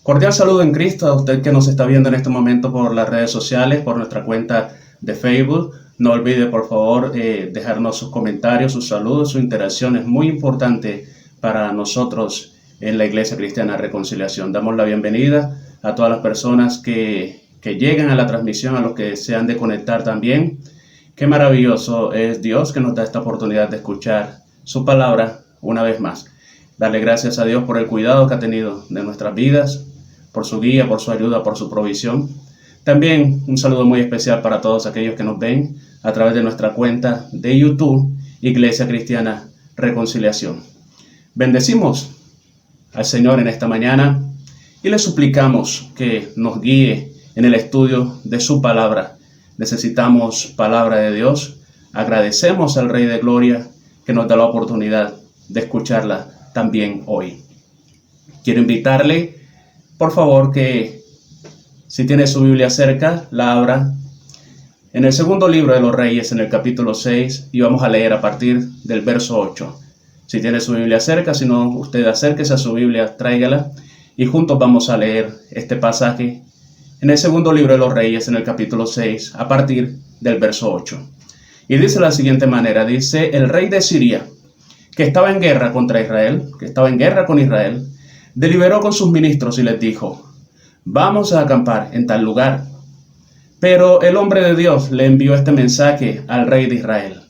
Cordial saludo en Cristo a usted que nos está viendo en este momento por las redes sociales, por nuestra cuenta de Facebook. No olvide, por favor, dejarnos sus comentarios, sus saludos, su interacción. Es muy importante para nosotros en la Iglesia Cristiana Reconciliación. Damos la bienvenida a todas las personas que llegan a la transmisión, a los que se han de conectar también. Qué maravilloso es Dios que nos da esta oportunidad de escuchar su palabra una vez más. Darle gracias a Dios por el cuidado que ha tenido de nuestras vidas, por su guía, por su ayuda, por su provisión. También un saludo muy especial para todos aquellos que nos ven a través de nuestra cuenta de YouTube, Iglesia Cristiana Reconciliación. Bendecimos al Señor en esta mañana y le suplicamos que nos guíe en el estudio de su palabra. Necesitamos palabra de Dios. Agradecemos al Rey de Gloria que nos da la oportunidad de escucharla también hoy. Quiero invitarle, por favor, que si tiene su Biblia cerca, la abra en el segundo libro de los Reyes, en el capítulo 6, y vamos a leer a partir del verso 8. Si tiene su Biblia cerca, si no, usted acérquese a su Biblia, tráigala, y juntos vamos a leer este pasaje en el segundo libro de los Reyes, en el capítulo 6, a partir del verso 8. Y dice de la siguiente manera, dice: el rey de Siria, que estaba en guerra contra Israel, que estaba en guerra con Israel, deliberó con sus ministros y les dijo: vamos a acampar en tal lugar. Pero el hombre de Dios le envió este mensaje al rey de Israel: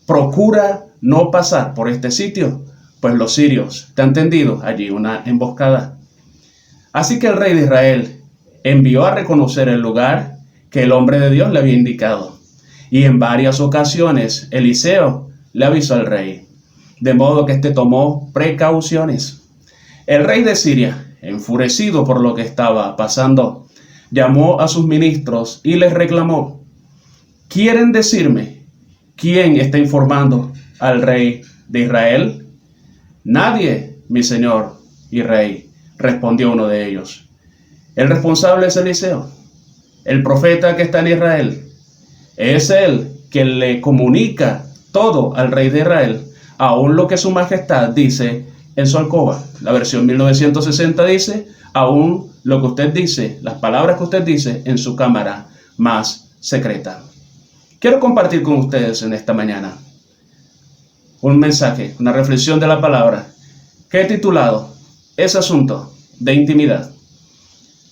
procura no pasar por este sitio, pues los sirios te han tendido allí una emboscada. Así que el rey de Israel envió a reconocer el lugar que el hombre de Dios le había indicado. Y en varias ocasiones Eliseo le avisó al rey, de modo que éste tomó precauciones. El rey de Siria, enfurecido por lo que estaba pasando, llamó a sus ministros y les reclamó: ¿quieren decirme quién está informando al rey de Israel? Nadie, mi señor y rey, respondió uno de ellos. El responsable es Eliseo, el profeta que está en Israel. Es él quien le comunica todo al rey de Israel, aún lo que su majestad dice en su alcoba. La versión 1960 dice: aún lo que usted dice, las palabras que usted dice en su cámara más secreta. Quiero compartir con ustedes en esta mañana un mensaje, una reflexión de la palabra que he titulado: es asunto de intimidad.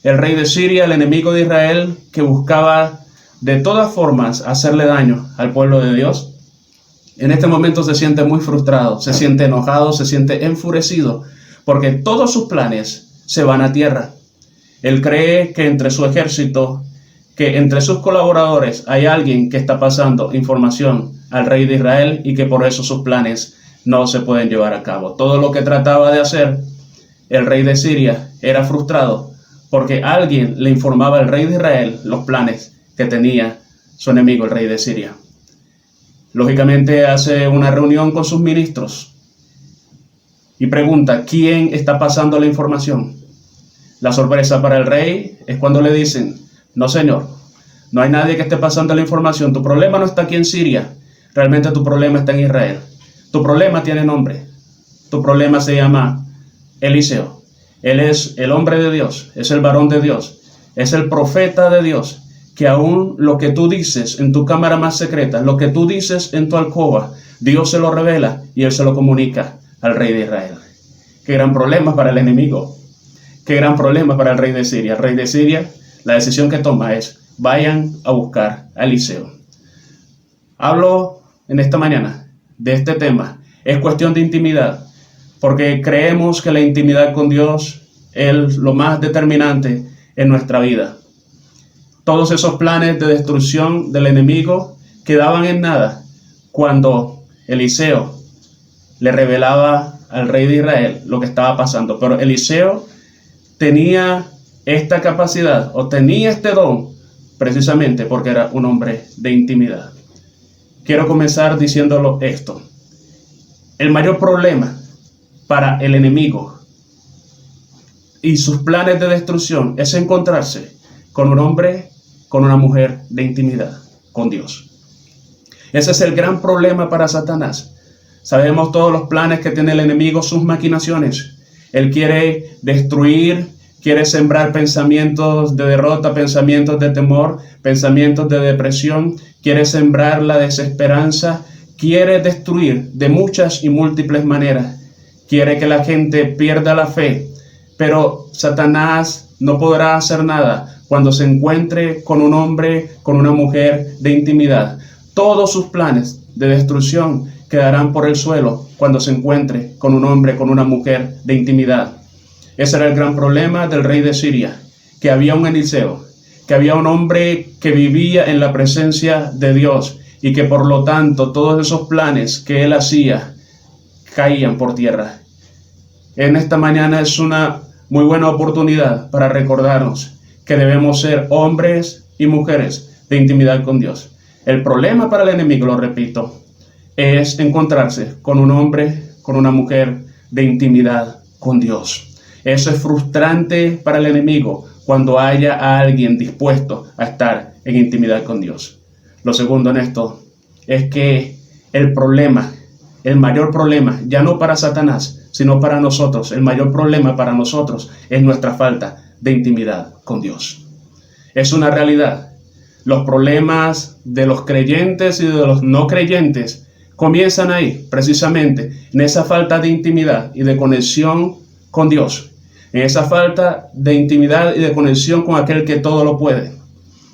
El rey de Siria, el enemigo de Israel, que buscaba de todas formas hacerle daño al pueblo de Dios, en este momento se siente muy frustrado, se siente enojado, se siente enfurecido, porque todos sus planes se van a tierra. Él cree que entre su ejército, que entre sus colaboradores hay alguien que está pasando información al rey de Israel y que por eso sus planes no se pueden llevar a cabo. Todo lo que trataba de hacer el rey de Siria era frustrado porque alguien le informaba al rey de Israel los planes que tenía su enemigo, el rey de Siria. Lógicamente hace una reunión con sus ministros y pregunta: ¿quién está pasando la información? La sorpresa para el rey es cuando le dicen: no, señor, no hay nadie que esté pasando la información. Tu problema no está aquí en Siria, realmente tu problema está en Israel. Tu problema tiene nombre. Tu problema se llama Eliseo. Él es el hombre de Dios, es el varón de Dios, es el profeta de Dios, que aún lo que tú dices en tu cámara más secreta, lo que tú dices en tu alcoba, Dios se lo revela y él se lo comunica al rey de Israel. Qué gran problema para el enemigo. Qué gran problema para el rey de Siria. El rey de Siria, la decisión que toma es: vayan a buscar a Eliseo. Hablo en esta mañana de este tema. Es cuestión de intimidad, porque creemos que la intimidad con Dios es lo más determinante en nuestra vida. Todos esos planes de destrucción del enemigo quedaban en nada cuando Eliseo le revelaba al rey de Israel lo que estaba pasando. Pero Eliseo tenía esta capacidad o tenía este don precisamente porque era un hombre de intimidad. Quiero comenzar diciéndolo esto: el mayor problema para el enemigo y sus planes de destrucción es encontrarse con un hombre, con una mujer de intimidad con Dios. Ese es el gran problema para Satanás. Sabemos todos los planes que tiene el enemigo, sus maquinaciones. Él quiere destruir, quiere sembrar pensamientos de derrota, pensamientos de temor, pensamientos de depresión, quiere sembrar la desesperanza, quiere destruir de muchas y múltiples maneras, quiere que la gente pierda la fe, pero Satanás no podrá hacer nada cuando se encuentre con un hombre, con una mujer de intimidad. Todos sus planes de destrucción quedarán por el suelo cuando se encuentre con un hombre, con una mujer de intimidad. Ese era el gran problema del rey de Siria, que había un Eliseo, que había un hombre que vivía en la presencia de Dios y que por lo tanto todos esos planes que él hacía caían por tierra. En esta mañana es una muy buena oportunidad para recordarnos que debemos ser hombres y mujeres de intimidad con Dios. El problema para el enemigo, lo repito, es encontrarse con un hombre, con una mujer de intimidad con Dios. Eso es frustrante para el enemigo cuando haya a alguien dispuesto a estar en intimidad con Dios. Lo segundo en esto es que el problema, el mayor problema, ya no para Satanás, sino para nosotros, el mayor problema para nosotros es nuestra falta de intimidad con Dios. Es una realidad. Los problemas de los creyentes y de los no creyentes comienzan ahí, precisamente, en esa falta de intimidad y de conexión con Dios. En esa falta de intimidad y de conexión con aquel que todo lo puede,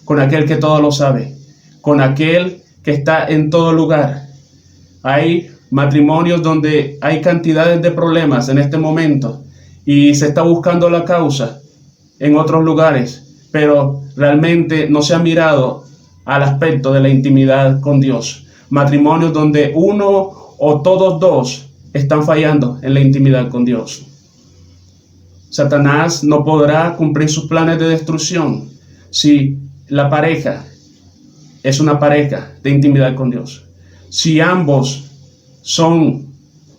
con aquel que todo lo sabe, con aquel que está en todo lugar. Hay matrimonios donde hay cantidades de problemas en este momento y se está buscando la causa en otros lugares, pero realmente no se ha mirado al aspecto de la intimidad con Dios. Matrimonios donde uno o todos dos están fallando en la intimidad con Dios. Satanás no podrá cumplir sus planes de destrucción si la pareja es una pareja de intimidad con Dios. Si ambos son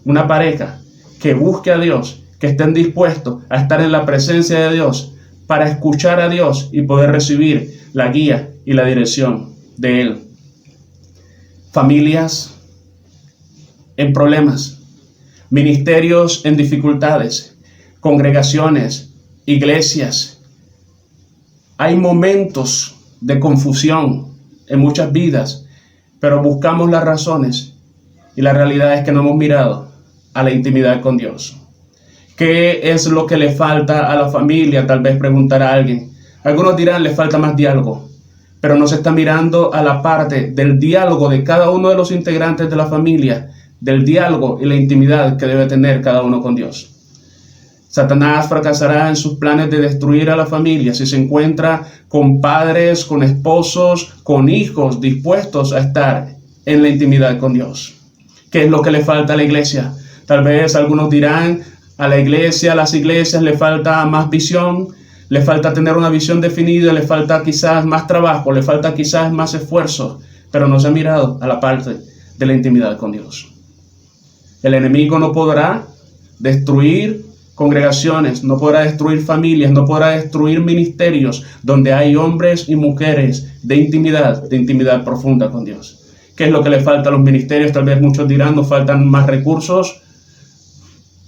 una pareja que busque a Dios, que estén dispuestos a estar en la presencia de Dios para escuchar a Dios y poder recibir la guía y la dirección de Él. Familias en problemas, ministerios en dificultades, congregaciones, iglesias. Hay momentos de confusión en muchas vidas, pero buscamos las razones y la realidad es que no hemos mirado a la intimidad con Dios. ¿Qué es lo que le falta a la familia? Tal vez preguntará alguien. Algunos dirán, le falta más diálogo, pero no se está mirando a la parte del diálogo de cada uno de los integrantes de la familia, del diálogo y la intimidad que debe tener cada uno con Dios. Satanás fracasará en sus planes de destruir a la familia si se encuentra con padres, con esposos, con hijos dispuestos a estar en la intimidad con Dios. ¿Qué es lo que le falta a la iglesia? Tal vez algunos dirán, a la iglesia, a las iglesias le falta más visión, le falta tener una visión definida, le falta quizás más trabajo, le falta quizás más esfuerzo, pero no se ha mirado a la parte de la intimidad con Dios. El enemigo no podrá destruir congregaciones, no podrá destruir familias, no podrá destruir ministerios donde hay hombres y mujeres de intimidad profunda con Dios. ¿Qué es lo que le falta a los ministerios? Tal vez muchos dirán, nos faltan más recursos,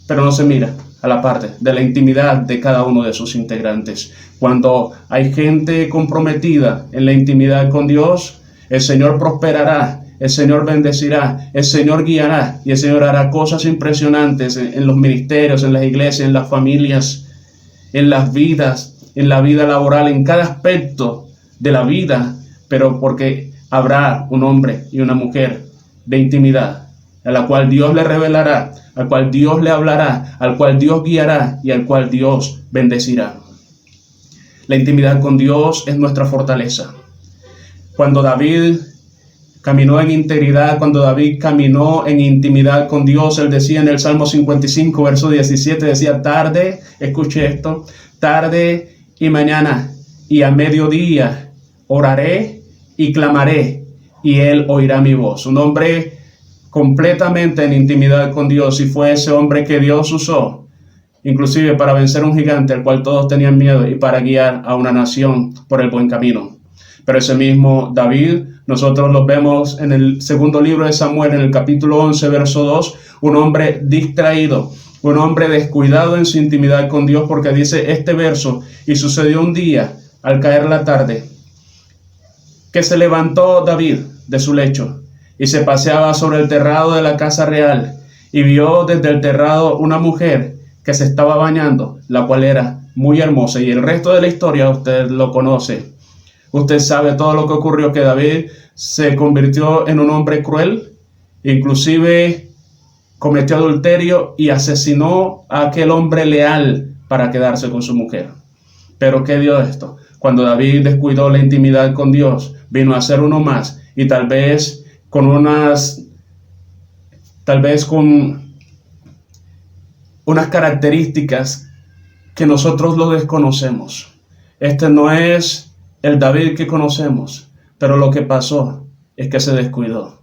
pero no se mira a la parte de la intimidad de cada uno de sus integrantes. Cuando hay gente comprometida en la intimidad con Dios, el Señor prosperará, el Señor bendecirá, el Señor guiará y el Señor hará cosas impresionantes en los ministerios, en las iglesias, en las familias, en las vidas, en la vida laboral, en cada aspecto de la vida, pero porque habrá un hombre y una mujer de intimidad, a la cual Dios le revelará, al cual Dios le hablará, al cual Dios guiará y al cual Dios bendecirá. La intimidad con Dios es nuestra fortaleza. Cuando David caminó en integridad, cuando David caminó en intimidad con Dios, él decía en el Salmo 55, verso 17, decía, tarde, escuche esto, tarde y mañana y a mediodía oraré y clamaré y él oirá mi voz. Un hombre completamente en intimidad con Dios, y fue ese hombre que Dios usó, inclusive para vencer un gigante al cual todos tenían miedo y para guiar a una nación por el buen camino. Pero ese mismo David, nosotros lo vemos en el segundo libro de Samuel, en el capítulo 11, verso 2, un hombre distraído, un hombre descuidado en su intimidad con Dios, porque dice este verso: y sucedió un día, al caer la tarde, que se levantó David de su lecho y se paseaba sobre el terrado de la casa real, y vio desde el terrado una mujer que se estaba bañando, la cual era muy hermosa. Y el resto de la historia usted lo conoce. Usted sabe todo lo que ocurrió, que David se convirtió en un hombre cruel, inclusive cometió adulterio y asesinó a aquel hombre leal para quedarse con su mujer. Pero ¿qué dio esto? Cuando David descuidó la intimidad con Dios, vino a ser uno más, y tal vez con unas características que nosotros lo desconocemos. Este no es el David que conocemos, pero lo que pasó es que se descuidó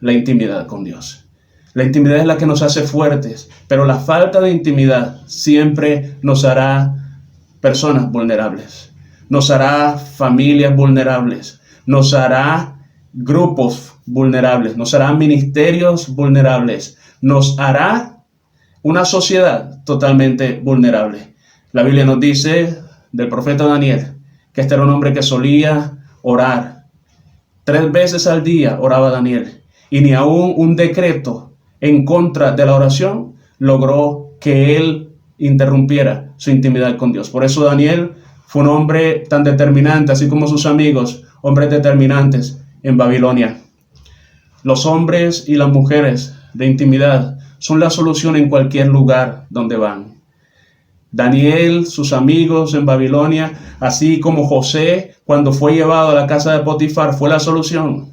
la intimidad con Dios. La intimidad es la que nos hace fuertes, pero la falta de intimidad siempre nos hará personas vulnerables, nos hará familias vulnerables, nos hará grupos vulnerables, nos hará ministerios vulnerables, nos hará una sociedad totalmente vulnerable. La Biblia nos dice del profeta Daniel que este era un hombre que solía orar. 3 veces al día oraba Daniel, y ni aún un decreto en contra de la oración logró que él interrumpiera su intimidad con Dios. Por eso Daniel fue un hombre tan determinante, así como sus amigos, hombres determinantes en Babilonia. Los hombres y las mujeres de intimidad son la solución en cualquier lugar donde van. Daniel, sus amigos en Babilonia, así como José, cuando fue llevado a la casa de Potifar, fue la solución.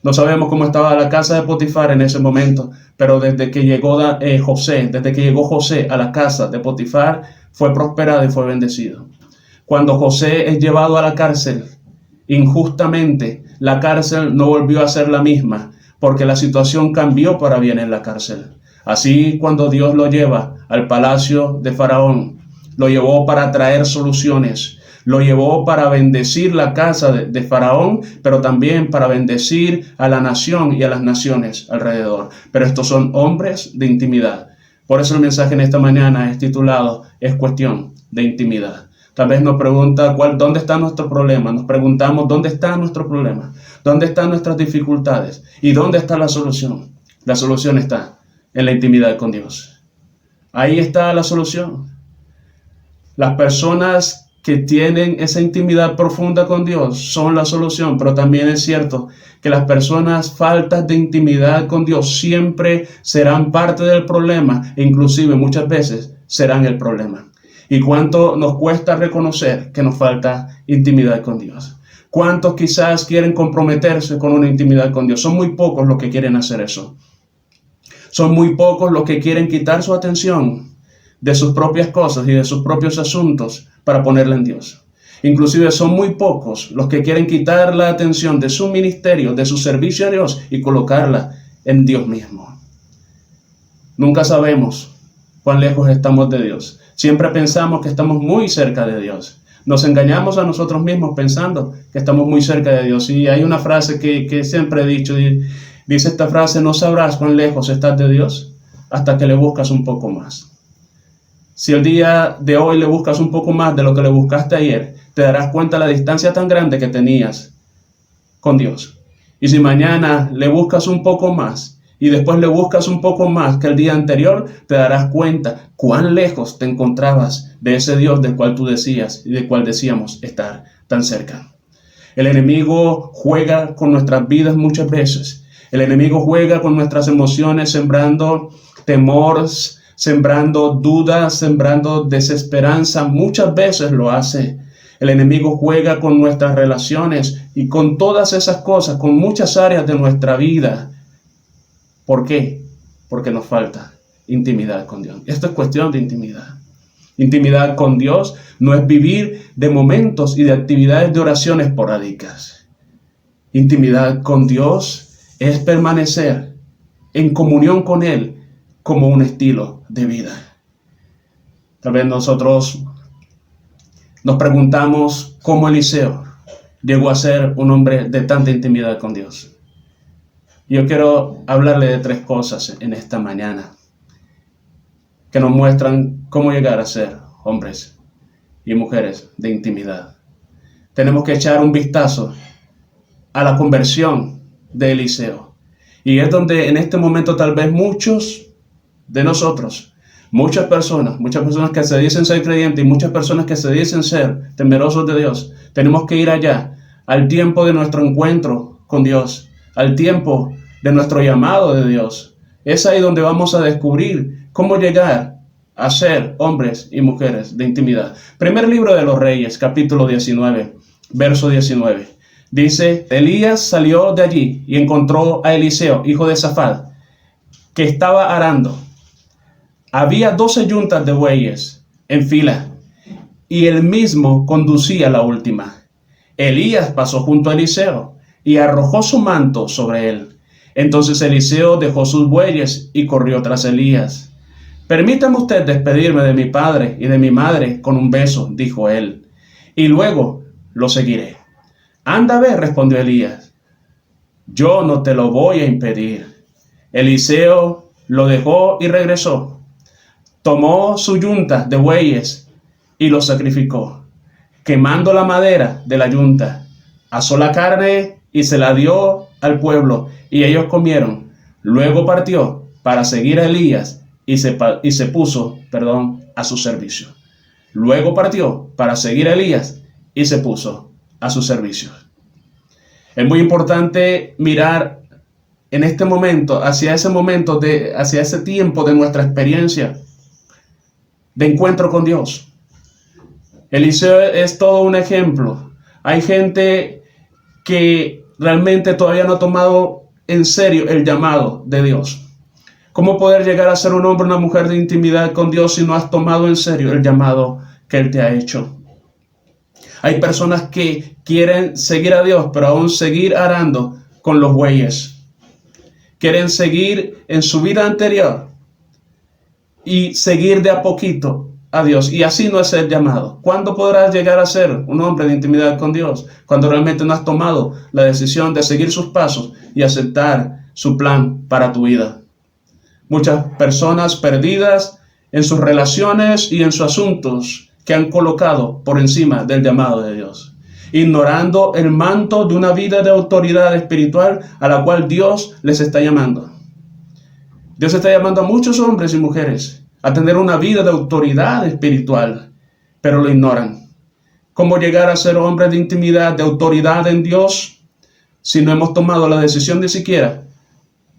No sabemos cómo estaba la casa de Potifar en ese momento, pero desde que llegó José a la casa de Potifar, fue prosperado y fue bendecido. Cuando José es llevado a la cárcel, injustamente, la cárcel no volvió a ser la misma, porque la situación cambió para bien en la cárcel. Así, cuando Dios lo lleva al palacio de Faraón, lo llevó para traer soluciones, lo llevó para bendecir la casa de Faraón, pero también para bendecir a la nación y a las naciones alrededor. Pero estos son hombres de intimidad. Por eso el mensaje en esta mañana es titulado: es cuestión de intimidad. Tal vez nos pregunta dónde está nuestro problema. Nos preguntamos dónde está nuestro problema, dónde están nuestras dificultades y dónde está la solución. La solución está en la intimidad con Dios. Ahí está la solución. Las personas que tienen esa intimidad profunda con Dios son la solución, pero también es cierto que las personas faltas de intimidad con Dios siempre serán parte del problema, e inclusive muchas veces serán el problema. ¿Y cuánto nos cuesta reconocer que nos falta intimidad con Dios? ¿Cuántos quizás quieren comprometerse con una intimidad con Dios? Son muy pocos los que quieren hacer eso. Son muy pocos los que quieren quitar su atención de sus propias cosas y de sus propios asuntos para ponerla en Dios. Inclusive son muy pocos los que quieren quitar la atención de su ministerio, de su servicio a Dios, y colocarla en Dios mismo. Nunca sabemos cuán lejos estamos de Dios. Siempre pensamos que estamos muy cerca de Dios. Nos engañamos a nosotros mismos pensando que estamos muy cerca de Dios. Y hay una frase que siempre he dicho, dice esta frase: no sabrás cuán lejos estás de Dios hasta que le buscas un poco más. Si el día de hoy le buscas un poco más de lo que le buscaste ayer, te darás cuenta de la distancia tan grande que tenías con Dios. Y si mañana le buscas un poco más y después le buscas un poco más que el día anterior, te darás cuenta cuán lejos te encontrabas de ese Dios del cual tú decías y del cual decíamos estar tan cerca. El enemigo juega con nuestras vidas muchas veces. El enemigo juega con nuestras emociones, sembrando temores, sembrando dudas, sembrando desesperanza. Muchas veces lo hace. El enemigo juega con nuestras relaciones y con todas esas cosas, con muchas áreas de nuestra vida. ¿Por qué? Porque nos falta intimidad con Dios. Esto es cuestión de intimidad. Intimidad con Dios no es vivir de momentos y de actividades de oración esporádicas. Intimidad con Dios es permanecer en comunión con Él como un estilo de vida. Tal vez nosotros nos preguntamos cómo Eliseo llegó a ser un hombre de tanta intimidad con Dios. Yo quiero hablarle de 3 cosas en esta mañana que nos muestran cómo llegar a ser hombres y mujeres de intimidad. Tenemos que echar un vistazo a la conversión de Eliseo. Y es donde en este momento tal vez muchos de nosotros, muchas personas que se dicen ser creyentes y muchas personas que se dicen ser temerosos de Dios, tenemos que ir allá, al tiempo de nuestro encuentro con Dios, al tiempo de nuestro llamado de Dios. Es ahí donde vamos a descubrir cómo llegar a ser hombres y mujeres de intimidad. Primer libro de los Reyes, capítulo 19, verso 19. Dice, Elías salió de allí y encontró a Eliseo, hijo de Safat, que estaba arando. Había 12 yuntas de bueyes en fila, y él mismo conducía la última. Elías pasó junto a Eliseo y arrojó su manto sobre él. Entonces Eliseo dejó sus bueyes y corrió tras Elías. Permítame usted despedirme de mi padre y de mi madre con un beso, dijo él, y luego lo seguiré. Anda, ve, respondió Elías. Yo no te lo voy a impedir. Eliseo lo dejó y regresó. Tomó su yunta de bueyes y lo sacrificó, quemando la madera de la yunta. Asó la carne y se la dio al pueblo, y ellos comieron. Luego partió para seguir a Elías y se puso a su servicio. Luego partió para seguir a Elías y se puso a su servicio. Es muy importante mirar en este momento, hacia ese tiempo de nuestra experiencia de encuentro con Dios. Eliseo es todo un ejemplo. Hay gente que realmente todavía no ha tomado en serio el llamado de Dios. ¿Cómo poder llegar a ser un hombre o una mujer de intimidad con Dios si no has tomado en serio el llamado que Él te ha hecho? Hay personas que quieren seguir a Dios, pero aún seguir arando con los bueyes. Quieren seguir en su vida anterior y seguir de a poquito a Dios. Y así no es el llamado. ¿Cuándo podrás llegar a ser un hombre de intimidad con Dios? Cuando realmente no has tomado la decisión de seguir sus pasos y aceptar su plan para tu vida. Muchas personas perdidas en sus relaciones y en sus asuntos que han colocado por encima del llamado de Dios, ignorando el manto de una vida de autoridad espiritual a la cual Dios les está llamando. Dios está llamando a muchos hombres y mujeres a tener una vida de autoridad espiritual, pero lo ignoran. ¿Cómo llegar a ser hombres de intimidad, de autoridad en Dios, si no hemos tomado la decisión de siquiera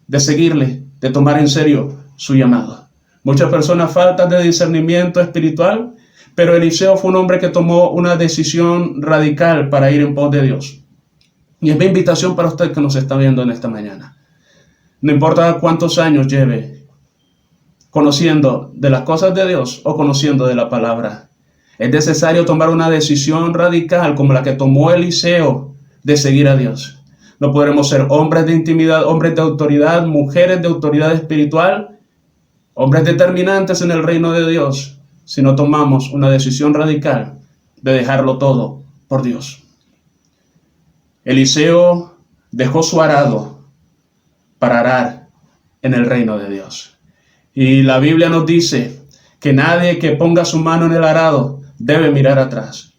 de seguirle, de tomar en serio su llamado? Muchas personas faltan de discernimiento espiritual, pero Eliseo fue un hombre que tomó una decisión radical para ir en pos de Dios. Y es mi invitación para usted que nos está viendo en esta mañana. No importa cuántos años lleve conociendo de las cosas de Dios o conociendo de la palabra, es necesario tomar una decisión radical como la que tomó Eliseo de seguir a Dios. No podremos ser hombres de intimidad, hombres de autoridad, mujeres de autoridad espiritual, hombres determinantes en el reino de Dios, si no tomamos una decisión radical de dejarlo todo por Dios. Eliseo dejó su arado para arar en el reino de Dios. Y la Biblia nos dice que nadie que ponga su mano en el arado debe mirar atrás.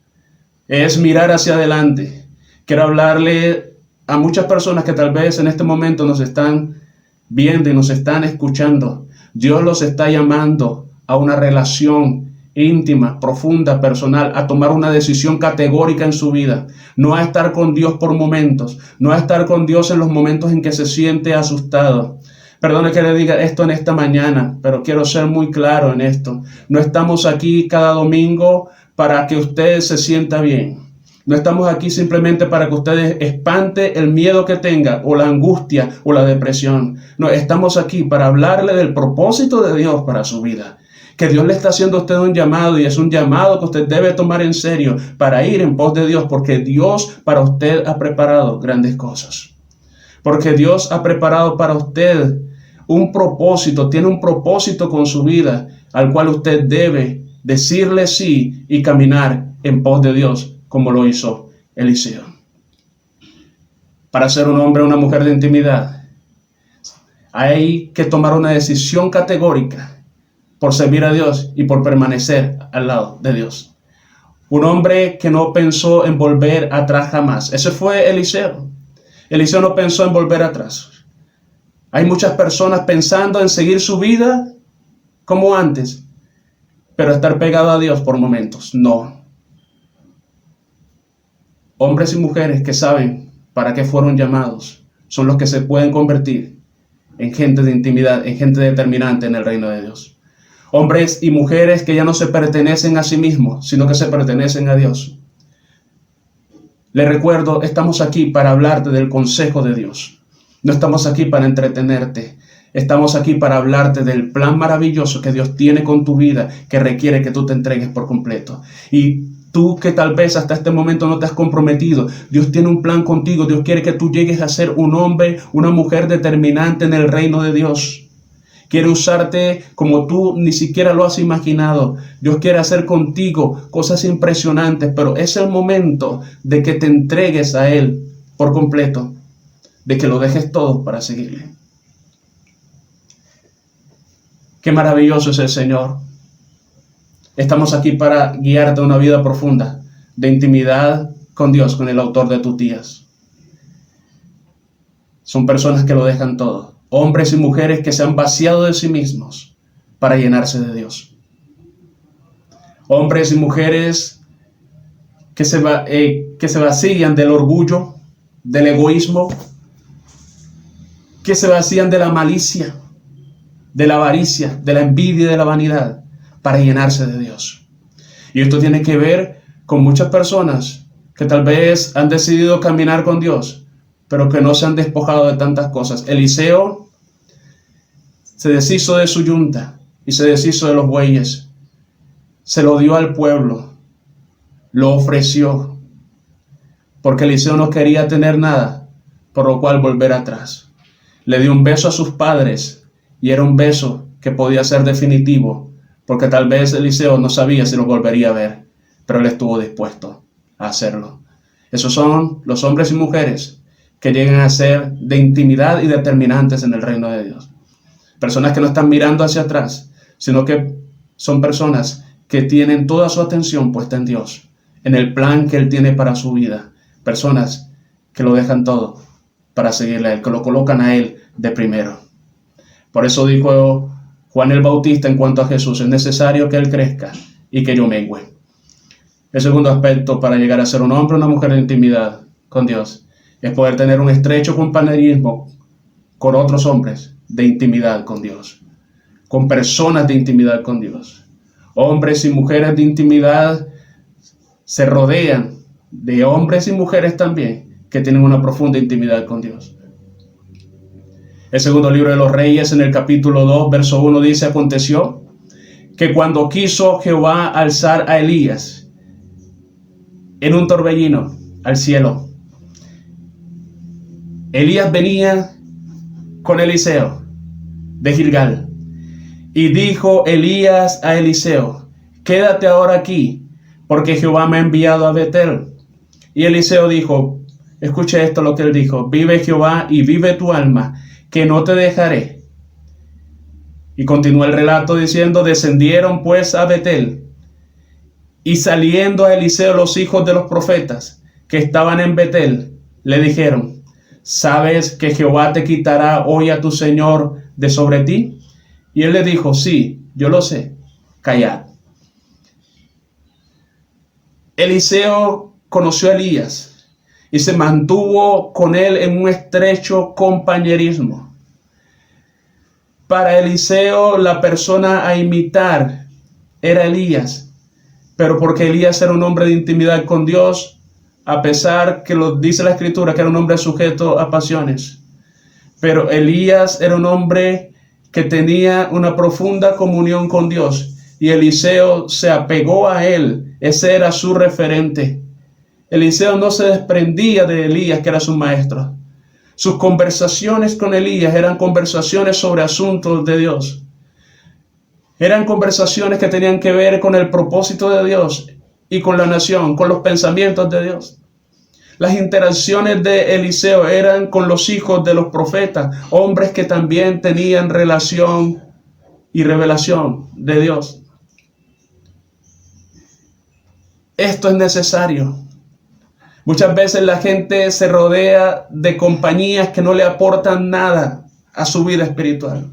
Es mirar hacia adelante. Quiero hablarle a muchas personas que tal vez en este momento nos están viendo y nos están escuchando. Dios los está llamando a una relación íntima, profunda, personal, a tomar una decisión categórica en su vida, no a estar con Dios por momentos, no a estar con Dios en los momentos en que se siente asustado. Perdone que le diga esto en esta mañana, pero quiero ser muy claro en esto. No estamos aquí cada domingo para que usted se sienta bien. No estamos aquí simplemente para que usted espante el miedo que tenga, o la angustia, o la depresión. No, estamos aquí para hablarle del propósito de Dios para su vida. Que Dios le está haciendo a usted un llamado, y es un llamado que usted debe tomar en serio para ir en pos de Dios, porque Dios para usted ha preparado grandes cosas. Porque Dios ha preparado para usted un propósito, tiene un propósito con su vida, al cual usted debe decirle sí y caminar en pos de Dios, como lo hizo Eliseo. Para ser un hombre o una mujer de intimidad, hay que tomar una decisión categórica por servir a Dios y por permanecer al lado de Dios. Un hombre que no pensó en volver atrás jamás. Ese fue Eliseo. Eliseo no pensó en volver atrás. Hay muchas personas pensando en seguir su vida como antes, pero estar pegado a Dios por momentos. No. Hombres y mujeres que saben para qué fueron llamados son los que se pueden convertir en gente de intimidad, en gente determinante en el reino de Dios. Hombres y mujeres que ya no se pertenecen a sí mismos, sino que se pertenecen a Dios. Les recuerdo, estamos aquí para hablarte del consejo de Dios. No estamos aquí para entretenerte. Estamos aquí para hablarte del plan maravilloso que Dios tiene con tu vida, que requiere que tú te entregues por completo. Y tú que tal vez hasta este momento no te has comprometido, Dios tiene un plan contigo. Dios quiere que tú llegues a ser un hombre, una mujer determinante en el reino de Dios. Quiere usarte como tú ni siquiera lo has imaginado. Dios quiere hacer contigo cosas impresionantes, pero es el momento de que te entregues a Él por completo, de que lo dejes todo para seguirle. Qué maravilloso es el Señor. Estamos aquí para guiarte a una vida profunda de intimidad con Dios, con el autor de tus días. Son personas que lo dejan todo. Hombres y mujeres que se han vaciado de sí mismos para llenarse de Dios. Hombres y mujeres que se vacían del orgullo, del egoísmo, que se vacían de la malicia, de la avaricia, de la envidia y de la vanidad para llenarse de Dios. Y esto tiene que ver con muchas personas que tal vez han decidido caminar con Dios, pero que no se han despojado de tantas cosas. Eliseo se deshizo de su yunta y se deshizo de los bueyes. Se lo dio al pueblo, lo ofreció, porque Eliseo no quería tener nada, por lo cual volver atrás. Le dio un beso a sus padres y era un beso que podía ser definitivo, porque tal vez Eliseo no sabía si lo volvería a ver, pero él estuvo dispuesto a hacerlo. Esos son los hombres y mujeres que llegan a ser de intimidad y determinantes en el reino de Dios. Personas que no están mirando hacia atrás, sino que son personas que tienen toda su atención puesta en Dios, en el plan que Él tiene para su vida. Personas que lo dejan todo para seguirle a Él, que lo colocan a Él de primero. Por eso dijo Juan el Bautista en cuanto a Jesús: es necesario que Él crezca y que yo mengüe. El segundo aspecto para llegar a ser un hombre o una mujer de intimidad con Dios es poder tener un estrecho compañerismo con otros hombres de intimidad con Dios, con personas de intimidad con Dios. Hombres y mujeres de intimidad se rodean de hombres y mujeres también que tienen una profunda intimidad con Dios. El segundo libro de los Reyes, en el capítulo 2, verso 1, dice: aconteció que cuando quiso Jehová alzar a Elías en un torbellino al cielo, Elías venía con Eliseo de Gilgal. Y dijo Elías a Eliseo: quédate ahora aquí, porque Jehová me ha enviado a Betel. Y Eliseo dijo, escuche esto lo que él dijo: vive Jehová y vive tu alma, que no te dejaré. Y continúa el relato diciendo: descendieron pues a Betel, y saliendo a Eliseo los hijos de los profetas que estaban en Betel, le dijeron: ¿sabes que Jehová te quitará hoy a tu señor de sobre ti? Y él le dijo: sí, yo lo sé, callad. Eliseo conoció a Elías y se mantuvo con él en un estrecho compañerismo. Para Eliseo, la persona a imitar era Elías, pero porque Elías era un hombre de intimidad con Dios, a pesar que lo dice la Escritura que era un hombre sujeto a pasiones, pero Elías era un hombre que tenía una profunda comunión con Dios, y Eliseo se apegó a él. Ese era su referente. Eliseo no se desprendía de Elías, que era su maestro. Sus conversaciones con Elías eran conversaciones sobre asuntos de Dios. Eran conversaciones que tenían que ver con el propósito de Dios y con la nación, con los pensamientos de Dios. Las interacciones de Eliseo eran con los hijos de los profetas, hombres que también tenían relación y revelación de Dios. Esto es necesario. Muchas veces la gente se rodea de compañías que no le aportan nada a su vida espiritual.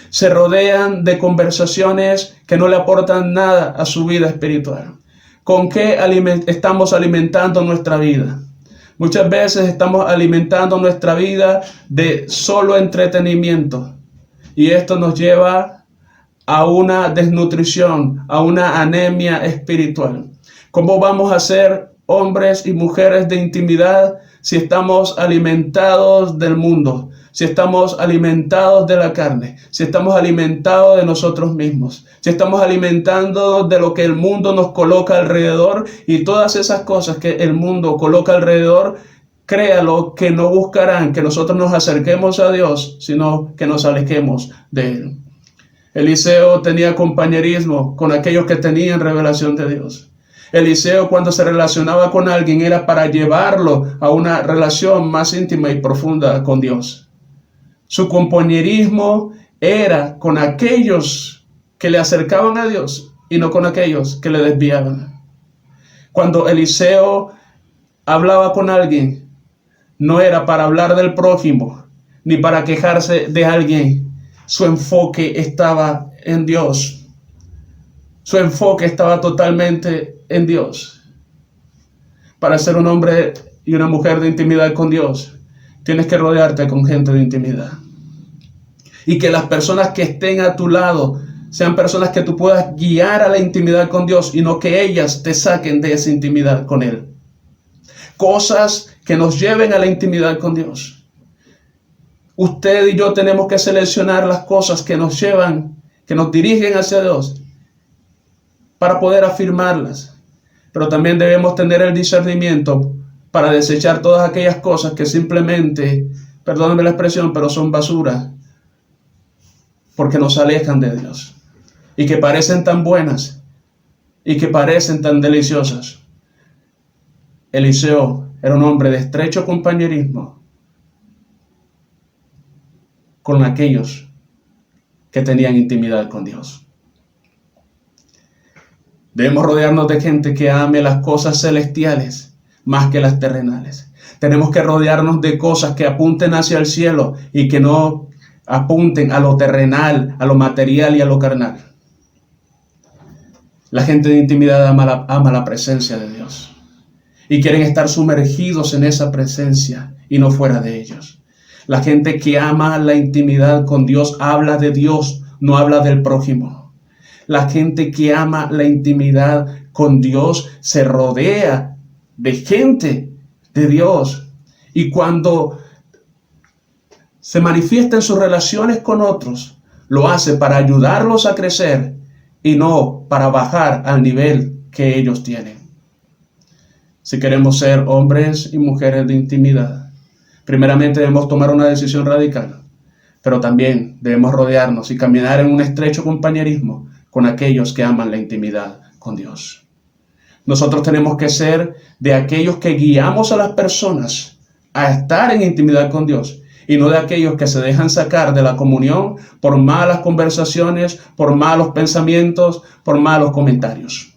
Se rodean de conversaciones que no le aportan nada a su vida espiritual. ¿Con qué estamos alimentando nuestra vida? Muchas veces estamos alimentando nuestra vida de solo entretenimiento. Y esto nos lleva a una desnutrición, a una anemia espiritual. ¿Cómo vamos a ser hombres y mujeres de intimidad si estamos alimentados del mundo? Si estamos alimentados de la carne, si estamos alimentados de nosotros mismos, si estamos alimentando de lo que el mundo nos coloca alrededor y todas esas cosas que el mundo coloca alrededor, créalo que no buscarán que nosotros nos acerquemos a Dios, sino que nos alejemos de Él. Eliseo tenía compañerismo con aquellos que tenían revelación de Dios. Eliseo, cuando se relacionaba con alguien, era para llevarlo a una relación más íntima y profunda con Dios. Su compañerismo era con aquellos que le acercaban a Dios y no con aquellos que le desviaban. Cuando Eliseo hablaba con alguien, no era para hablar del prójimo, ni para quejarse de alguien. Su enfoque estaba en Dios. Su enfoque estaba totalmente en Dios. Para ser un hombre y una mujer de intimidad con Dios, tienes que rodearte con gente de intimidad. Y que las personas que estén a tu lado sean personas que tú puedas guiar a la intimidad con Dios y no que ellas te saquen de esa intimidad con Él. Cosas que nos lleven a la intimidad con Dios. Usted y yo tenemos que seleccionar las cosas que nos llevan, que nos dirigen hacia Dios, para poder afirmarlas. Pero también debemos tener el discernimiento para desechar todas aquellas cosas que simplemente, perdónenme la expresión, pero son basura, porque nos alejan de Dios, y que parecen tan buenas, y que parecen tan deliciosas. Eliseo era un hombre de estrecho compañerismo con aquellos que tenían intimidad con Dios. Debemos rodearnos de gente que ame las cosas celestiales más que las terrenales. Tenemos que rodearnos de cosas que apunten hacia el cielo y que no apunten a lo terrenal, a lo material y a lo carnal. La gente de intimidad ama la presencia de Dios y quieren estar sumergidos en esa presencia y no fuera de ellos. La gente que ama la intimidad con Dios habla de Dios, no habla del prójimo. La gente que ama la intimidad con Dios se rodea de gente de Dios. Y cuando se manifiesta en sus relaciones con otros, lo hace para ayudarlos a crecer y no para bajar al nivel que ellos tienen. Si queremos ser hombres y mujeres de intimidad, primeramente debemos tomar una decisión radical, pero también debemos rodearnos y caminar en un estrecho compañerismo con aquellos que aman la intimidad con Dios. Nosotros tenemos que ser de aquellos que guiamos a las personas a estar en intimidad con Dios y no de aquellos que se dejan sacar de la comunión por malas conversaciones, por malos pensamientos, por malos comentarios.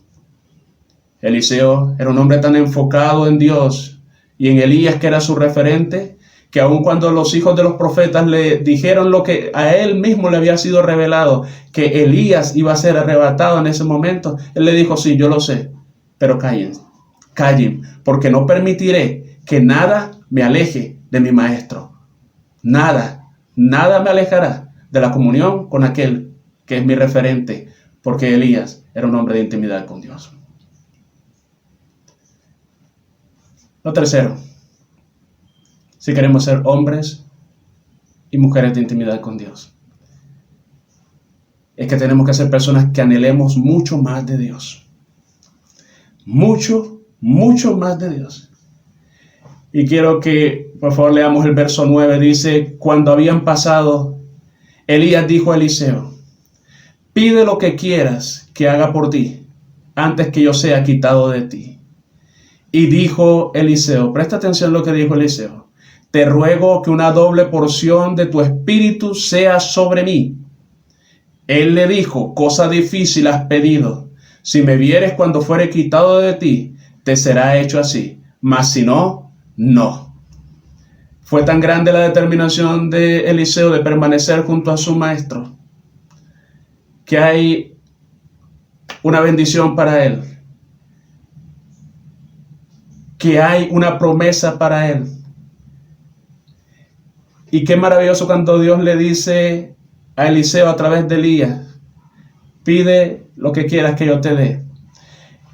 Eliseo era un hombre tan enfocado en Dios y en Elías, que era su referente, que aun cuando los hijos de los profetas le dijeron lo que a él mismo le había sido revelado, que Elías iba a ser arrebatado en ese momento, él le dijo: sí, yo lo sé, pero callen, porque no permitiré que nada me aleje de mi maestro. Nada me alejará de la comunión con aquel que es mi referente, porque Elías era un hombre de intimidad con Dios. Lo tercero, si queremos ser hombres y mujeres de intimidad con Dios, es que tenemos que ser personas que anhelemos mucho más de Dios. Mucho más de Dios. Y quiero que, por favor, leamos el verso 9. Dice: cuando habían pasado, Elías dijo a Eliseo: pide lo que quieras que haga por ti, antes que yo sea quitado de ti. Y dijo Eliseo, presta atención a lo que dijo Eliseo: te ruego que una doble porción de tu espíritu sea sobre mí. Él le dijo, cosa difícil has pedido. Si me vieres cuando fuere quitado de ti, te será hecho así. Mas si no, no. Fue tan grande la determinación de Eliseo de permanecer junto a su maestro, que hay una bendición para él, que hay una promesa para él. Y qué maravilloso cuando Dios le dice a Eliseo a través de Elías, pide lo que quieras que yo te dé.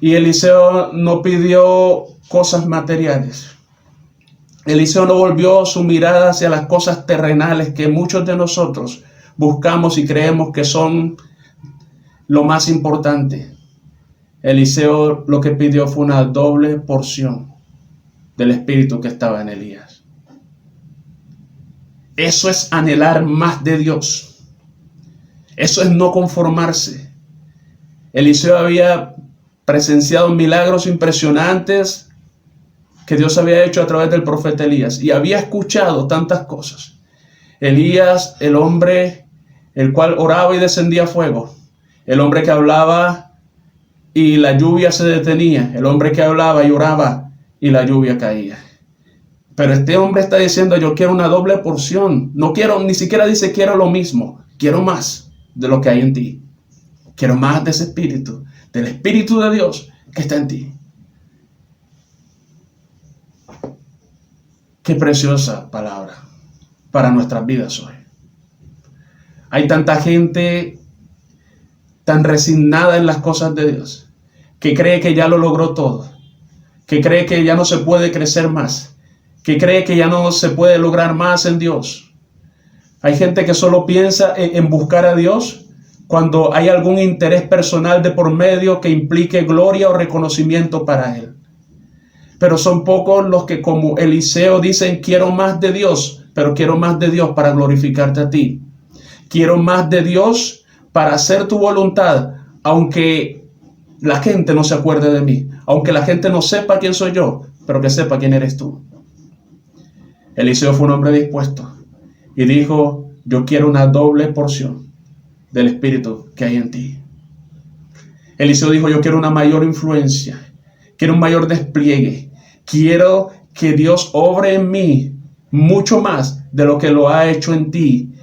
Y Eliseo no pidió cosas materiales. Eliseo no volvió su mirada hacia las cosas terrenales que muchos de nosotros buscamos y creemos que son lo más importante. Eliseo lo que pidió fue una doble porción del espíritu que estaba en Elías. Eso es anhelar más de Dios. Eso es no conformarse. Eliseo había presenciado milagros impresionantes que Dios había hecho a través del profeta Elías y había escuchado tantas cosas. Elías, el hombre el cual oraba y descendía fuego, el hombre que hablaba y la lluvia se detenía, el hombre que hablaba y oraba y la lluvia caía. Pero este hombre está diciendo, yo quiero una doble porción. No quiero, ni siquiera dice quiero lo mismo, quiero más de lo que hay en ti. Quiero más de ese espíritu, del espíritu de Dios que está en ti. Qué preciosa palabra para nuestras vidas hoy. Hay tanta gente tan resignada en las cosas de Dios, que cree que ya lo logró todo, que cree que ya no se puede crecer más, que cree que ya no se puede lograr más en Dios. Hay gente que solo piensa en buscar a Dios cuando hay algún interés personal de por medio que implique gloria o reconocimiento para Él. Pero son pocos los que, como Eliseo, dicen, quiero más de Dios, pero quiero más de Dios para glorificarte a ti. Quiero más de Dios para hacer tu voluntad, aunque la gente no se acuerde de mí, aunque la gente no sepa quién soy yo, pero que sepa quién eres tú. Eliseo fue un hombre dispuesto y dijo, yo quiero una doble porción del espíritu que hay en ti. Eliseo dijo, yo quiero una mayor influencia, quiero un mayor despliegue, quiero que Dios obre en mí mucho más de lo que lo ha hecho en ti.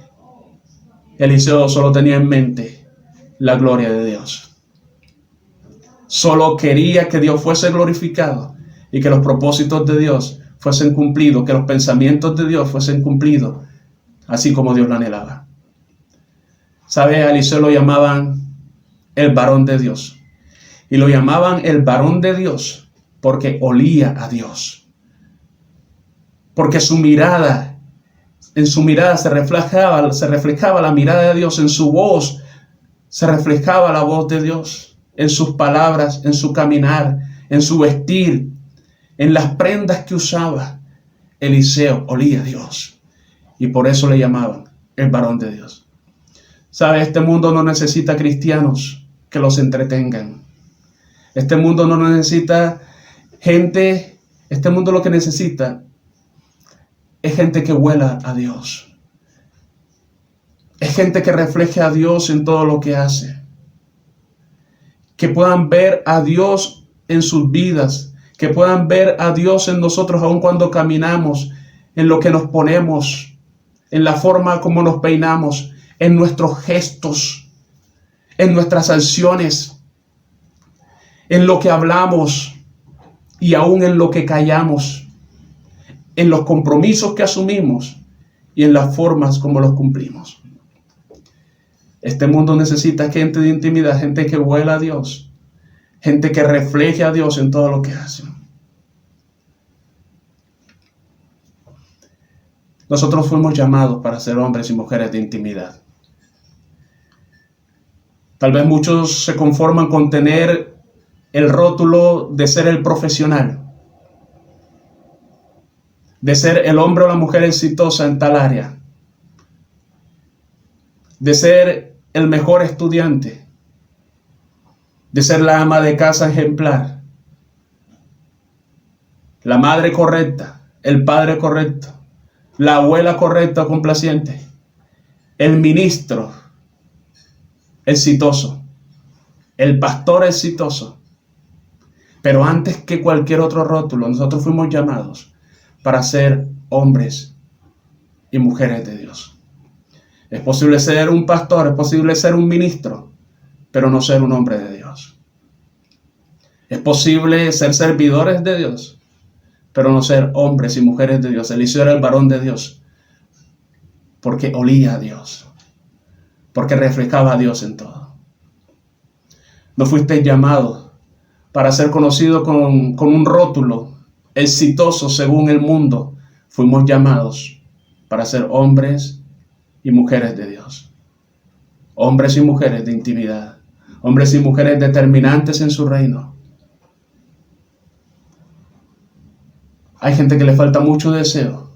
Eliseo solo tenía en mente la gloria de Dios. Solo quería que Dios fuese glorificado y que los propósitos de Dios fuesen cumplidos, que los pensamientos de Dios fuesen cumplidos, así como Dios lo anhelaba. ¿Sabe? A Eliseo lo llamaban el varón de Dios. Y lo llamaban el varón de Dios porque olía a Dios. Porque su mirada, en su mirada se reflejaba la mirada de Dios, en su voz se reflejaba la voz de Dios, en sus palabras, en su caminar, en su vestir, en las prendas que usaba. Eliseo olía a Dios y por eso le llamaban el varón de Dios. ¿Sabe? Este mundo no necesita cristianos que los entretengan. Este mundo no necesita gente, este mundo lo que necesita es gente que huela a Dios. Es gente que refleje a Dios en todo lo que hace. Que puedan ver a Dios en sus vidas, que puedan ver a Dios en nosotros aun cuando caminamos, en lo que nos ponemos, en la forma como nos peinamos, en nuestros gestos, en nuestras acciones, en lo que hablamos y aún en lo que callamos, en los compromisos que asumimos y en las formas como los cumplimos. Este mundo necesita gente de intimidad, gente que huela a Dios, gente que refleje a Dios en todo lo que hace. Nosotros fuimos llamados para ser hombres y mujeres de intimidad. Tal vez muchos se conforman con tener el rótulo de ser el profesional, de ser el hombre o la mujer exitosa en tal área, de ser el mejor estudiante, de ser la ama de casa ejemplar, la madre correcta, el padre correcto, la abuela correcta o complaciente, el ministro, exitoso, el pastor exitoso. Pero antes que cualquier otro rótulo, nosotros fuimos llamados para ser hombres y mujeres de Dios. Es posible ser un pastor, es posible ser un ministro, pero no ser un hombre de Dios. Es posible ser servidores de Dios, pero no ser hombres y mujeres de Dios. Eliseo era el varón de Dios, porque olía a Dios, porque reflejaba a Dios en todo. No fuiste llamado para ser conocido con un rótulo exitoso según el mundo. Fuimos llamados para ser hombres y mujeres de Dios. Hombres y mujeres de intimidad. Hombres y mujeres determinantes en su reino. Hay gente que le falta mucho deseo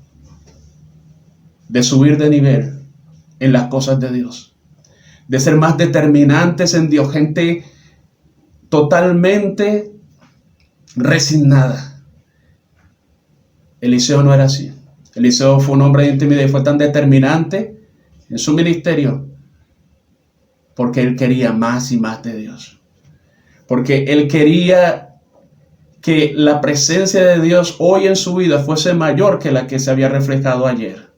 de subir de nivel en las cosas de Dios, de ser más determinantes en Dios, gente totalmente resignada. Eliseo no era así. Eliseo fue un hombre de intimidad y fue tan determinante en su ministerio porque él quería más y más de Dios, porque él quería que la presencia de Dios hoy en su vida fuese mayor que la que se había reflejado ayer.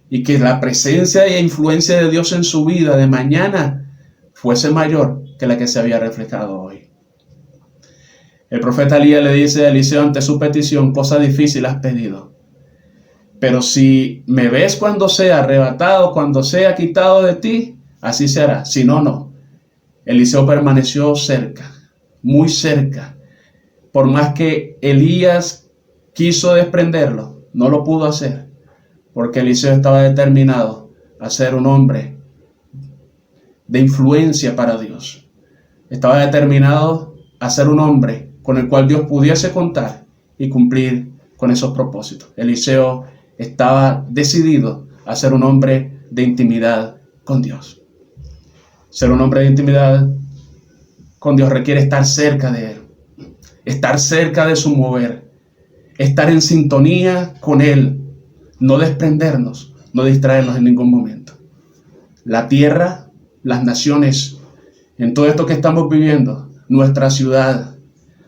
Y que la presencia e influencia de Dios en su vida de mañana fuese mayor que la que se había reflejado hoy. El profeta Elías le dice a Eliseo ante su petición: cosa difícil has pedido, pero si me ves cuando sea arrebatado, cuando sea quitado de ti, así se hará. Si no, no. Eliseo permaneció cerca, muy cerca. Por más que Elías quiso desprenderlo, no lo pudo hacer, porque Eliseo estaba determinado a ser un hombre de influencia para Dios. Estaba determinado a ser un hombre con el cual Dios pudiese contar y cumplir con esos propósitos. Eliseo estaba decidido a ser un hombre de intimidad con Dios. Ser un hombre de intimidad con Dios requiere estar cerca de Él, estar cerca de su mover, estar en sintonía con Él, no desprendernos, no distraernos en ningún momento. La tierra, las naciones, en todo esto que estamos viviendo, nuestra ciudad,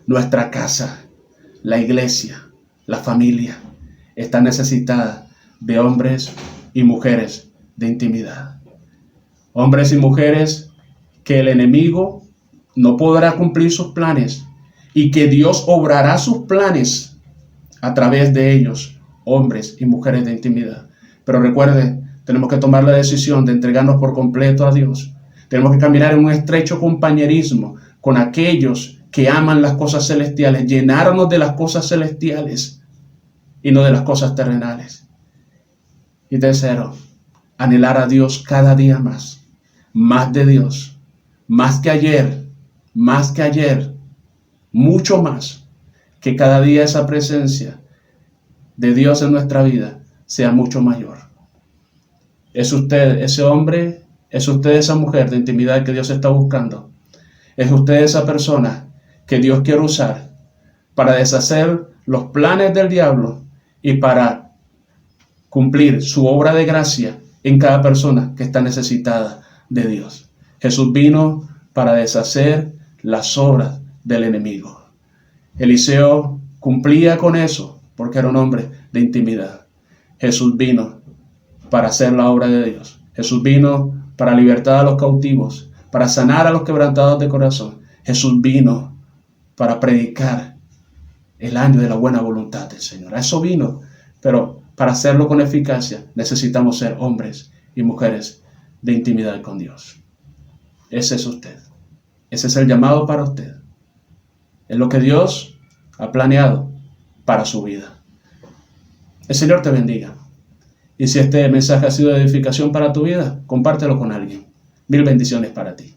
nuestra casa, la iglesia, la familia, está necesitada de hombres y mujeres de intimidad. Hombres y mujeres que el enemigo no podrá cumplir sus planes y que Dios obrará sus planes a través de ellos, hombres y mujeres de intimidad. Pero recuerde, tenemos que tomar la decisión de entregarnos por completo a Dios. Tenemos que caminar en un estrecho compañerismo con aquellos que aman las cosas celestiales, llenarnos de las cosas celestiales y no de las cosas terrenales. Y tercero, anhelar a Dios cada día más de Dios, más que ayer, mucho más, que cada día esa presencia de Dios en nuestra vida sea mucho mayor. ¿Es usted ese hombre? ¿Es usted esa mujer de intimidad que Dios está buscando? ¿Es usted esa persona que Dios quiere usar para deshacer los planes del diablo y para cumplir su obra de gracia en cada persona que está necesitada de Dios? Jesús vino para deshacer las obras del enemigo. Eliseo cumplía con eso porque era un hombre de intimidad. Jesús vino para hacer la obra de Dios. Jesús vino para libertar a los cautivos, para sanar a los quebrantados de corazón. Jesús vino para predicar el año de la buena voluntad del Señor. A eso vino, pero para hacerlo con eficacia necesitamos ser hombres y mujeres de intimidad con Dios. Ese es usted. Ese es el llamado para usted. Es lo que Dios ha planeado para su vida. El Señor te bendiga. Y si este mensaje ha sido de edificación para tu vida, compártelo con alguien. 1000 bendiciones para ti.